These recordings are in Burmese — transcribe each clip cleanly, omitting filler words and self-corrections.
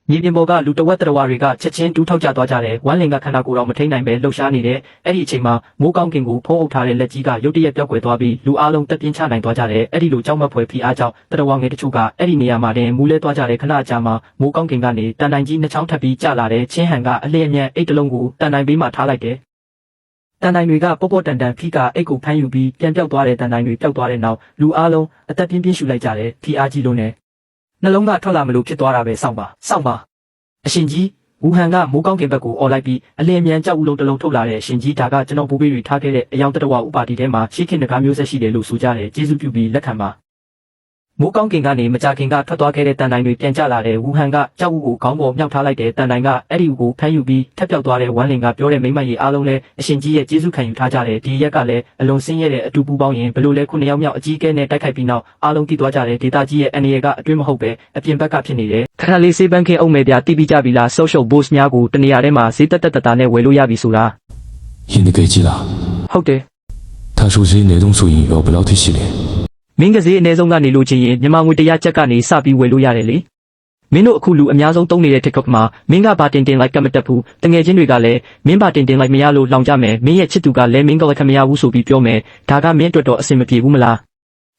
မြေပြင်ပေါ်ကလူတဝက်တရဝါတွေကချက်ချင်းတူးထောက်ကျသွားကြတယ်ဝမ်းလင်ကခန္ဓာကိုယ်တော်မထိန်နိုင်ပဲလှုပ်ရှားနေတယ်အဲ့ဒီအချိန်မှာမိုးကောင်းကင်ကိုဖုံးအုပ်ထားတဲ့လက်ကြီးကရုတ်တရက်ပြောက်ကွယ်သွားပြီးလူအားလုံးတက်ပြင်းချနိုင်သွားကြတယ်အဲ့ဒီလိုကြောက်မက်ဖွယ်ဖိအားကြောင့်တရဝါငယ်တချို့ကအဲ့ဒီနေရာမှာတင်မူးလဲသွားကြတယ်ခဏအကြာမှာမိုးကောင်းကင်ကနေတန်တိုင်ကြီးနှစ်ချောင်းထပ်ပြီးကျလာတဲ့ချင်းဟန်ကအလျင်အမြန်အိတ်တလုံးကိုတန်တိုင်ဘေးမှာထားလိုက်တယ်တန်တိုင်တွေကပေါ့ပေါ့တန်တန်ဖိကအိတ်ကိုဖမ်းယူပြီးပြန်ပြောက်သွားတဲ့တန်တိုင်တွေပျောက်သွားတဲ့နောက်လူအားလုံးအသက်ပြင်းပြင်းရှူလိုက်ကြတယ်ဖိအားကြီးလုံးနဲ့နှလုံးကထွက်လာမလို့ဖြစ်သွားတာပဲစောင့်ပါအရှင်ကြီးဝူဟန်ကမိုးကောင်းကင်ဘက်ကိုអော်လိုက်ပြီးအလင်းမြန်ကြောက်ဦးလုံးတစ်လုံးထုတ်လာတဲ့အရှင်ကြီးဒါကကျွန်တော်ဘူဘေးတွေထားခဲ့တဲ့အယောင်တတဝဥပါတီထဲမှာရှေးခေတ်ငကားမျိုးဆက်ရှိတယ်လို့ဆိုကြတယ်ကျေးဇူးပြုပြီးလက်ခံပါမိုးကောင်းကင်ကနေမကြခင်ကထွက်သွားခဲ့တဲ့တန်တိုင်တွေပြန်ကျလာတဲ့ဝူဟန်ကကြောက်ဦးကိုခေါင်းပေါ်မြောက်ထားလိုက်တဲ့တန်တိုင်ကအဲ့ဒီကိုဖမ်းယူပြီးထပ်ပြောက်သွားတဲ့ဝမ်းလင်ကပြောတဲ့မိမကြီးအားလုံးလည်းအရှင်ကြီးရဲ့ကျေးဇူးခံယူထားကြတယ်ဒီရက်ကလည်းအလွန်ဆင်းရဲတဲ့အတူပူပေါင်းရင်ဘလို့လဲခုနှစ်ယောက်မြောက်အကြီးအကဲနဲ့တိုက်ခိုက်ပြီးနောက်အားလုံးတည်သွားကြတယ်ဒေတာကြီးရဲ့အနေရကအတွင်းမဟုတ်ပဲအပြင်ဘက်ကဖြစ်နေတယ်ခဏလေးစေးပန်းခင်းအုံးမယ်ပြတီးပြီးကြပြီလား social boost များကိုတနေရာထဲမှာဈေးတက်တာနဲ့ဝယ်လို့ရပြီဆိုတာ印的给寄了ဟုတ်တယ်他说这些内容素引要不了退系列မင်းကစေးအနည်းဆုံးကနေလို့ချင်းရင်မြန်မာငွေ100ကျပ်ကနေစပြီးဝယ်လို့ရတယ်လေမင်းတို့အခုလူအများဆုံးသုံးနေတဲ့ TikTok မှာမင်းကဘာတင်လိုက်ကမတက်ဘူးတငယ်ချင်းတွေကလည်းမင်းဘာတင်လိုက်မရလို့လောင်ကြမယ်မင်းရဲ့ချစ်သူကလည်းမင်းကလည်းခမရဘူးဆိုပြီးပြောမယ်ဒါကမင်းအတွက်တော့အဆင်မပြေဘူးမလာ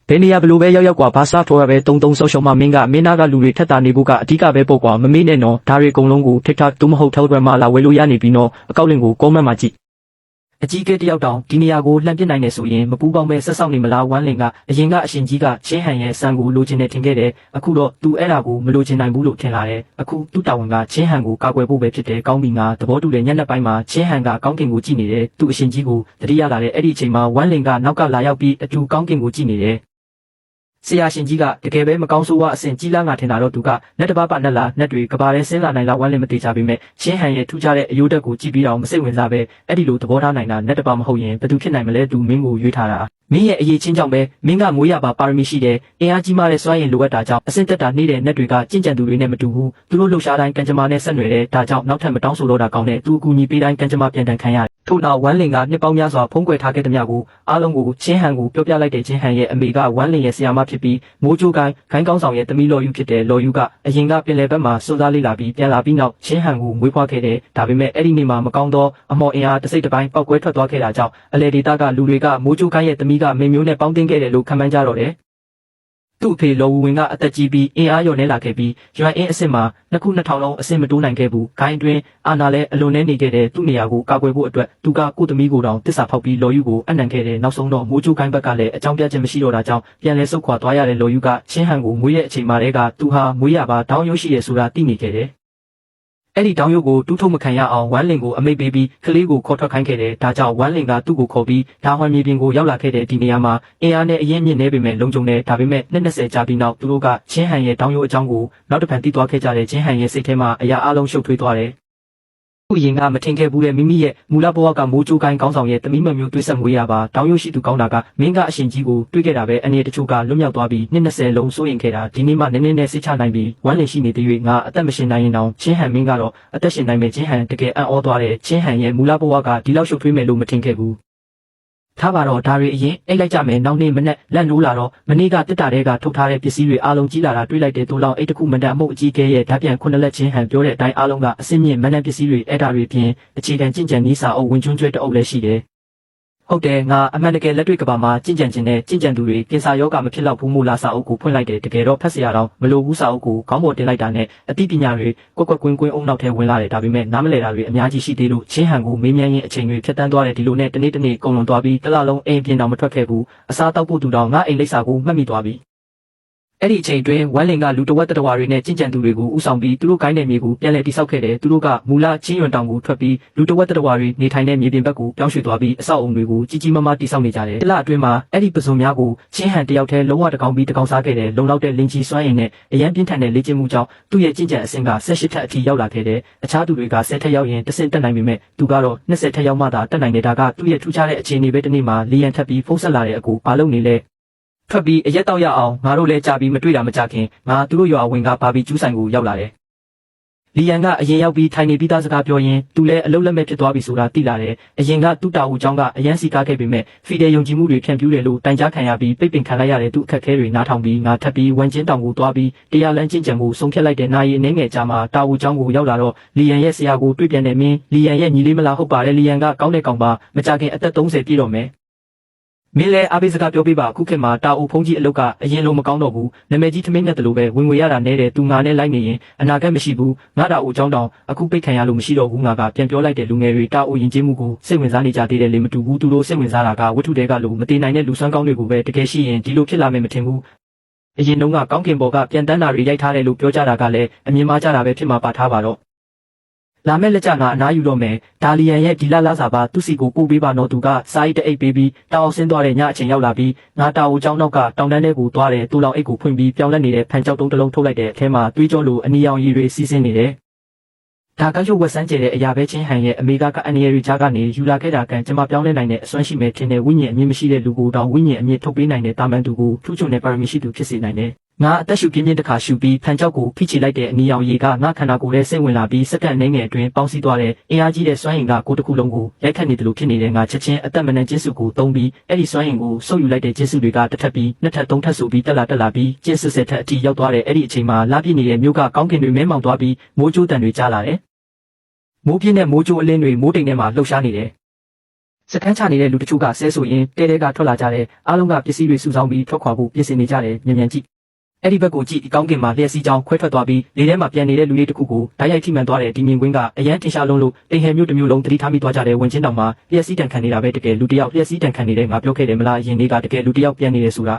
းဘယ်နေရာဘလို့ပဲရောက်ကွာဘာစာထော်ရပဲတုံဆော့ရှော့မှာမင်းကမင်းနာကလူတွေထက်တာနေဖို့ကအဓိကပဲပေါ့ကွာမမေ့နဲ့နော်ဒါတွေအကုန်လုံးကို TikTok သို့မဟုတ် Telegram မှာလာဝယ်လို့ရနေပြီနော်အကောက်လင်ကို comment မှာကြည့်အကြီးကဲတယောက်တောင်ဒီနေရာကိုလှမ်းပစ်နိုင်နေဆိုရင်မပူပေါင်းပဲဆက်ဆောက်နေမလားဝမ်းလင်ကအရင်ကအရှင်ကြီးကချင်းဟန်ရဲ့ဆန်ကိုလိုချင်နေထင်ခဲ့တယ်အခုတော့သူအဲ့ဒါကိုမလိုချင်နိုင်ဘူးလို့ထင်လာတယ်အခုသူ့တာဝန်ကချင်းဟန်ကိုကာကွယ်ဖို့ပဲဖြစ်တယ်ကောင်းပြီငါသဘောတူတဲ့ညနေပိုင်းမှာချင်းဟန်ကကောင်းကင်ကိုကြည့်နေတယ်သူ့အရှင်ကြီးကိုတတိယလာတဲ့အဲ့ဒီအချိန်မှာဝမ်းလင်ကနောက်ကလာရောက်ပြီးအတူကောင်းကင်ကိုကြည့်နေတယ်ဆရာရှင်ကြီးကတကယ်ပဲမကောင်းဆိုးဝါအဆင်ကြီးလားငါထင်တာတော့သူကလက်တပပနဲ့လာနဲ့တွေကဘာလဲဆင်းလာနိုင်လားဝမ်းလင်မသေးချပေမဲ့ချင်းဟန်ရဲ့ထူးခြားတဲ့အယိုးတက်ကိုကြည့်ပြီးတော့မစိတ်ဝင်စားပဲအဲ့ဒီလိုသဘောထားနိုင်တာလက်တပမဟုတ်ရင်ဘယ်သူဖြစ်နိုင်မလဲသူမင်းကိုရွေးထားတာမင်းရဲ့အရေးချင်းကြောင့်ပဲမင်းကငွေရပါပါရမီရှိတယ်အင်အားကြီးမားတဲ့စွမ်းရည်လိုအပ်တာကြောင့်အဆင့်တက်တာနေတဲ့နဲ့တွေကကြင့်ကြံသူတွေနဲ့မတူဘူးသူတို့လှုပ်ရှားတိုင်းကံကြမ္မာနဲ့ဆက်နွယ်တယ်ဒါကြောင့်နောက်ထပ်မတောင်းဆိုတော့တာကောင်းတယ်သူအကူအညီပေးတိုင်းကံကြမ္မာပြန်တန်ခံရတယ်ထို့နောက်ဝမ်းလင်ကနှစ်ပေါင်းများစွာဖုံးကွယ်ထားခဲ့တဲ့မြကိုအားလုံးကိုချင်းဟန်ကိုပြောပြလိုက်တဲ့ချင်းဟန်ရဲ့အမေကဝမ်းလင်ရဲ့ဆရာမဖြစ်ပြီးမိုးကြိုးကိုင်းကောင်းဆောင်ရဲ့တမီလော်ယူဖြစ်တဲ့လော်ယူကအရင်ကပင်လယ်ဘက်မှာစွန့်စားလေးလာပြီးပြန်လာပြီးနောက်ချင်းဟန်ကိုမွေးဖွားခဲ့တယ်ဒါပေမဲ့အဲ့ဒီနေ့မှာမကောင်းသောအမော်အင်အားတစ်စိတ်တစ်ပိုင်းပောက်ကွဲထွက်သွားခဲ့တာကြောင့်အလေဒေတာကလူတွေကမိုးကြိုးကိုင်းရဲ့တမီကမေမျိုးနဲ့ပေါင်းတင်ခဲ့တယ်လို့ခန့်မှန်းကြတော့တယ်သူ့အဖေလော်ဝူဝင်ကအသက်ကြီးပြီးအင်အားလျော့နေလာခဲ့ပြီးရွမ်အင်းအစ်စ်မှာနှစ်ခု2000လုံးအစ်စ်မတိုးနိုင်ခဲ့ဘူးခိုင်းအတွင်းအာနာလည်းအလွန်နဲ့နေခဲ့တဲ့သူ့နေရာကိုကာကွယ်ဖို့အတွက်သူကကိုသမီးကိုတောင်တစ္ဆာဖောက်ပြီးလော်ယူကိုအနံခဲ့တယ်နောက်ဆုံးတော့မိုးချိုးခိုင်းဘက်ကလည်းအကြောင်းပြချက်မရှိတော့တာကြောင့်ပြန်လဲဆုတ်ခွာသွားရတဲ့လော်ယူကချင်းဟန်ကိုမွေးရဲ့အချိန်မှတည်းကသူဟာမွေးရပါတောင်းရုပ်ရှိရဆိုတာသိနေခဲ့တယ်အဲ့ဒီတောင်ရုပ်ကိုတူးထုတ်မခံရအောင်ဝမ်းလင်ကိုအမိတ်ပေးပြီးကလေးကိုခေါ်ထွက်ခိုင်းခဲ့တယ်။ဒါကြောင့်ဝမ်းလင်ကသူ့ကိုခေါ်ပြီးဒါဟွမ်မြေပြင်ကိုရောက်လာခဲ့တဲ့ဒီနေရာမှာအင်အားနဲ့အရင်မြင့်နေပေမဲ့လုံခြုံတယ်ဒါပေမဲ့20ကြာပြီးနောက်သူတို့ကချင်းဟန်ရဲ့တောင်ရုပ်အကြောင်းကိုနောက်တစ်ဖန်သိသွားခဲ့ကြတဲ့ချင်းဟန်ရဲ့စိတ်ထဲမှာအရာအလုံးရှုပ်ထွေးသွားတယ်။သူ့ရင်ကမထင်ခဲ့ဘူးတဲ့မိမိရဲ့မူလဘဝကမိုးကြိုးကိုင်းကောင်းဆောင်ရဲ့တမီးမမျိုးတွေးဆက်မွေးရပါတောင်ရုပ်ရှိသူကောင်းတာကမင်းကအရှင်ကြီးကိုတွေးခဲ့တာပဲအနေတချို့ကလွတ်မြောက်သွားပြီး20လုံးစိုးရင်ခဲ့တာဒီနေ့မှနည်းနည်းနဲ့စိတ်ချနိုင်ပြီးဝမ်းလင်ရှိနေတဲ့၍ငါအသက်မရှင်နိုင်ရင်တောင်ချင်းဟန်မင်းကတော့အသက်ရှင်နိုင်မယ်ချင်းဟန်တကယ်အံ့ဩသွားတယ်ချင်းဟန်ရဲ့မူလဘဝကဒီလောက်ရှုပ်ထွေးမယ်လို့မထင်ခဲ့ဘူးထားပါတော့ဒါတွေအရင်အိတ်လိုက်ကြမယ်နောက်နေ့မနေ့လက်နိုးလာတော့မနေ့ကတစ်တာတဲကထုတ်ထားတဲ့ပစ္စည်းတွေအားလုံးကြီးလာတာတွေးလိုက်တဲ့တိုးလောင်အိတ်တစ်ခုမတန်အမှုတ်အကြီးကဲရဲ့ဓာတ်ပြန်9လက်ချင်းဟန်ပြောတဲ့အတိုင်းအားလုံးကအစင်းမြင့်မနှံပစ္စည်းတွေအဲ့ဒါတွေပြင်အခြေခံကြင်ကြံနီးစာအုပ်ဝင်ကျွန်းကျွဲတအုပ်လည်းရှိတယ်ဟုတ်တယ်ငါအမှန်တကယ်လက်တွေ့ကဘာမှာကြင်ကြံခြင်းနဲ့ကြင်ကြံသူတွေကင်ဆာယောဂမဖြစ်တော့ဘူးမို့လားစာအုပ်ကိုဖွင့်လိုက်တယ်တကယ်တော့ဖတ်စရာတော့မလိုဘူးစာအုပ်ကိုခေါင်းပေါ်တင်လိုက်တာနဲ့အသိပညာတွေကွက်ကွင်းအုံနောက်ထဲဝင်လာတယ်ဒါပေမဲ့နားမလည်တာတွေအများကြီးရှိသေးလို့ချင်းဟန်ကိုမေးမြန်းရင်းအချိန်တွေဖြတ်တန်းသွားတယ်ဒီလိုနဲ့တနေ့ကုန်လွန်သွားပြီးတစ်လလုံးအိမ်ပြင်တော့မထွက်ခဲ့ဘူးအစားတောက်ဖို့တူတော့ငါအိမ်လိပ်စာကိုမှတ်မိသွားပြီအဲ့ဒီအချိန်တွင်ဝမ်းလင်ကလူတဝက်တဝါတွေနဲ့ကြင်ကြံသူတွေကိုဥဆောင်ပြီးသူတို့ကိုင်းတဲ့မြေကိုပြန်လည်တိစောက်ခဲ့တယ်သူတို့ကမူလချင်းရွံတောင်ကိုထွက်ပြီးလူတဝက်တဝါတွေနေထိုင်တဲ့မြေပြင်ဘက်ကိုပြောင်းရွှေ့သွားပြီးအဆောက်အုံတွေကိုကြီးကြီးမားမားတိစောက်နေကြတယ်တလအတွင်းမှာအဲ့ဒီပစုံများကိုချင်းဟန်တယောက်တည်းလုံးဝတကောင်ပြီးတကောင်စားခဲ့တယ်လုံလောက်တဲ့လင်းကြီးစွမ်းရည်နဲ့အရန်ပြင်းထန်တဲ့လေ့ကျင့်မှုကြောင့်သူ့ရဲ့ကြင်ကြံအဆင့်က18ထက်အထိရောက်လာခဲ့တယ်အခြားသူတွေက10ထက်ရောက်ရင်10တက်နိုင်ပေမဲ့သူကတော့20ထက်ရောက်မှသာတက်နိုင်တယ်ဒါကသူ့ရဲ့ထူးခြားတဲ့အခြေအနေပဲတစ်နေ့မှာလီယန်ထပ်ပြီးဖုန်းဆက်လာတဲ့အကူဘာလုပ်နေလဲထွက်ပြီးအရက်တောက်ရအောင်ငါတို့လည်းကြာပြီးမတွေ့တာမကြခင်ငါသူတို့ရွာဝင်ကဘာဘီကျူးဆိုင်ကိုရောက်လာတယ် လီယန်ကအရင်ရောက်ပြီးထိုင်နေပြီးသားစကားပြောရင်းသူလည်းအလုံးလက်မဲ့ဖြစ်သွားပြီဆိုတာသိလာတယ်။အရင်ကသူ့တာဦးเจ้าကအရန်စီကားခဲ့ပေမဲ့ဖီတယ်ယုံကြည်မှုတွေဖြန့်ဖြူးတယ်လို့တိုင်ကြားခံရပြီးပိတ်ပင်ခံလိုက်ရတဲ့သူအခက်အခဲတွေနားထောင်ပြီးငါထပ်ပြီးဝန်ချင်းတောင်ကိုသွားပြီးတရားလမ်းကျင့်ကြံမှုဆုံးဖြတ်လိုက်တဲ့နာရီအနည်းငယ်ကြာမှတာဦးเจ้าကိုရောက်လာတော့လီယန်ရဲ့ဆရာကိုတွေ့ပြန်တဲ့မင်းလီယန်ရဲ့ညီလေးမလားဟုတ်ပါတယ်လီယန်ကကောင်းတဲ့ကောင်ပါမကြခင်အသက်30ပြည့်တော့မယ်မင်းလည်းအားပေးစကားပြောပေးပါအခုခေတ်မှာတာအိုဖုံးကြီးအလုတ်ကအရင်လိုမကောင်းတော့ဘူးနာမည်ကြီးသမင်းနဲ့တလို့ပဲဝင်ငွေရတာနဲတယ်သူငါနဲ့လိုက်နေရင်အနာဂတ်မရှိဘူးငါတာအိုเจ้าတောင်အခုပိတ်ခံရလို့မရှိတော့ဘူးငါကပြန်ပြောလိုက်တဲ့လူငယ်တွေတာအိုရင်ကျေးမှုကိုစိတ်ဝင်စားနေကြသေးတယ်လေမတူဘူးသူတို့စိတ်ဝင်စားတာကဝတ္ထုတွေကလို့မတည်နိုင်တဲ့လူစွမ်းကောင်းတွေကိုပဲတကယ်ရှိရင်ဒီလိုဖြစ်လာမယ်မထင်ဘူးအရင်တုန်းကကောင်းကင်ဘော်ကပြန်တန်းတာတွေရိုက်ထားတယ်လို့ပြောကြတာကလည်းအမြင်မှားကြတာပဲဖြစ်မှာပါထားပါတော့လာမဲ့လက်ကျငါအနားယူတော့မယ်ဒါလီယန်ရဲ့ဒီလာစာပါသူစီကိုပို့ပေးပါတော့သူကစာအိတ်တအိတ်ပေးပြီးတောင်အောင်ဆင်းသွားတဲ့ညအချိန်ရောက်လာပြီးငါတာအိုเจ้าနောက်ကတောင်တန်းထဲကိုသွားတယ်တူလောင်အိတ်ကိုဖွင့်ပြီးပြောင်းလဲနေတဲ့ဖန်ကြောက်တုံးတစ်လုံးထုတ်လိုက်တဲ့အထဲမှာတွေးကြောလို့အနီရောင်ရည်တွေစီးဆင်းနေတယ်ဒါကရုပ်ဝက်ဆန်းကျဲတဲ့အရာပဲချင်းဟန်ရဲ့အမေကအန်နီရီဂျာကနေယူလာခဲ့တာကကျွန်မပြောင်းလဲနိုင်တဲ့အစွမ်းရှိမဲ့ထင်တဲ့ဝိညာဉ်အမြင့်မရှိတဲ့လူကိုတောင်ဝိညာဉ်အမြင့်ထုတ်ပေးနိုင်တဲ့တာမန်သူကိုထူးချွန်တဲ့ပါရမီရှိသူဖြစ်စေနိုင်တယ်ငါအသက်ရှူပြင်းပြင်းတစ်ခါရှူပြီးဖန်ကြောက်ကိုဖိချေလိုက်တဲ့အနီရောင်ရည်ကငါခန္ဓာကိုယ်ထဲစိတ်ဝင်လာပြီးစက္ကန့်နှဲငယ်အတွင်းပေါင်းစည်းသွားတဲ့အင်အားကြီးတဲ့စွမ်းအင်ကကိုယ်တစ်ခုလုံးကိုရိုက်ခတ်နေတယ်လို့ဖြစ်နေတဲ့ငါချက်ချင်းအသက်မနှံကျင်းစုကိုသုံးပြီးအဲ့ဒီစွမ်းအင်ကိုစုပ်ယူလိုက်တဲ့ကျင်းစုတွေကတစ်ထပ်ပြီးနှစ်ထပ်သုံးထပ်ဆိုပြီးတက်လာပြီးကျင်းစစ်ထက်အထိရောက်သွားတဲ့အဲ့ဒီအချိန်မှာလာပြည့်နေတဲ့မြို့ကကောင်းကင်တွေမဲမောင်သွားပြီးမိုးကြိုးတန်တွေကြားလာတယ်မိုးပြင်းတဲ့မိုးကြိုးအလင်းတွေမိုးတိမ်ထဲမှာလှုပ်ရှားနေတယ်စကန်းချနေတဲ့လူတချို့ကဆဲဆိုရင်တဲတဲကထွက်လာကြတဲ့အားလုံးကပစ္စည်းတွေစုဆောင်းပြီးထွက်ခွာဖို့ပြင်ဆင်နေကြတယ်မြန်ကြည့်အဲ့ဒီဘက်ကိုကြည့်ကောင်းကင်မှာလျှက်စီးကြောင်းခွဲထွက်သွားပြီးလေထဲမှာပြန်နေတဲ့လူလေးတစ်ခုကိုဓာတ်ရိုက်ထိမှန်သွားတဲ့ဒီမြင်ကွင်းကအရန်တင်ရှားလုံးလို့တိမ်ဟဲမျိုးတစ်မျိုးလုံးတတိထားမိသွားကြတဲ့ဝင်ချင်းတောင်မှာလျှက်စီးတန်ခံနေတာပဲတကယ်လူတစ်ယောက်လျှက်စီးတန်ခံနေတဲ့ငါပြောခဲ့တယ်မလားအရင်နေ့ကတကယ်လူတစ်ယောက်ပြန်နေတယ်ဆိုတာ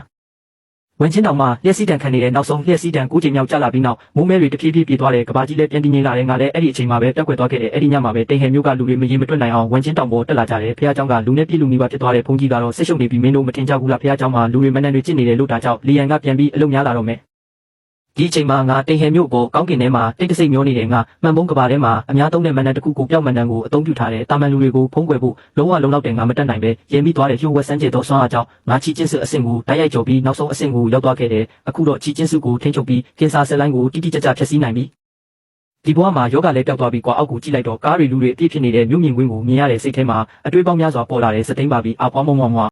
ဝင်ချင်းတောင်မှာလျှက်စီးတန်ခံနေတဲ့နောက်ဆုံးလျှက်စီးတန်9ချိန်မြောက်ကျလာပြီးနောက်မိုးမဲတွေတဖြည်းဖြည်းပြေးသွားတယ်ကဘာကြီးလည်းပြန်တည်ငြိမ်လာတယ်ငါလည်းအဲ့ဒီအချိန်မှာပဲပျောက်ကွယ်သွားခဲ့တယ်အဲ့ဒီညမှာပဲတိမ်ဟဲမျိုးကလူတွေမရင်မတွက်နိုင်အောင်ဝင်ချင်းတောင်ပေါ်တက်လာကြတယ်ဖះเจ้าကလူနဲ့ပြည်လူမိဘဖြစ်သွားတဲ့ဘုန်းကြီးကတော့ဆိတ်ရှုပ်နေပြီးမင်းတို့မထင်ကြဘူးလားဖះเจ้าမှာလူတွေမနှံတွေကျင့်နေတယ်လို့ဒါကြောင့်လီယန်ကပြန်ပြီးအလုပ်များလာတော့မယ်ဒီအချိန်မှာငါတိမ်ဟဲမျိုးပေါ်ကောင်းကင်ထဲမှာတိတ်တဆိတ်မျောနေတယ်ငါမှန်ပုံးကဘာထဲမှာအများသုံးတဲ့မန်နန်တစ်ခုကိုပျောက်မန်နန်ကိုအသုံးပြုထားတယ်တာမန်လူတွေကိုဖုံးကွယ်ဖို့လုံးဝလုံလောက်တယ်ငါမတက်နိုင်ပဲရင်ပြီးသွားတဲ့လျှို့ဝှက်စမ်းကြဲသောဆွမ်းအားကြောင့်ငါချီကျင်းစုအဆင့်ကိုတိုက်ရိုက်ကျော်ပြီးနောက်ဆုံးအဆင့်ကိုရောက်သွားခဲ့တယ်အခုတော့ချီကျင်းစုကိုထိန်းချုပ်ပြီးကင်ဆာဆဲလိုင်းကိုတိတိကျကျဖျက်ဆီးနိုင်ပြီဒီဘဝမှာယောဂလည်းပျောက်သွားပြီးကွာအောက်ကိုကြည့်လိုက်တော့ကားတွေလူတွေအပြည့်ဖြစ်နေတဲ့မြို့မြင်ကွင်းကိုမြင်ရတဲ့စိတ်ထဲမှာအတွေးပေါင်းများစွာပေါ်လာတဲ့စသိမ်းပါပြီးအပွားမွား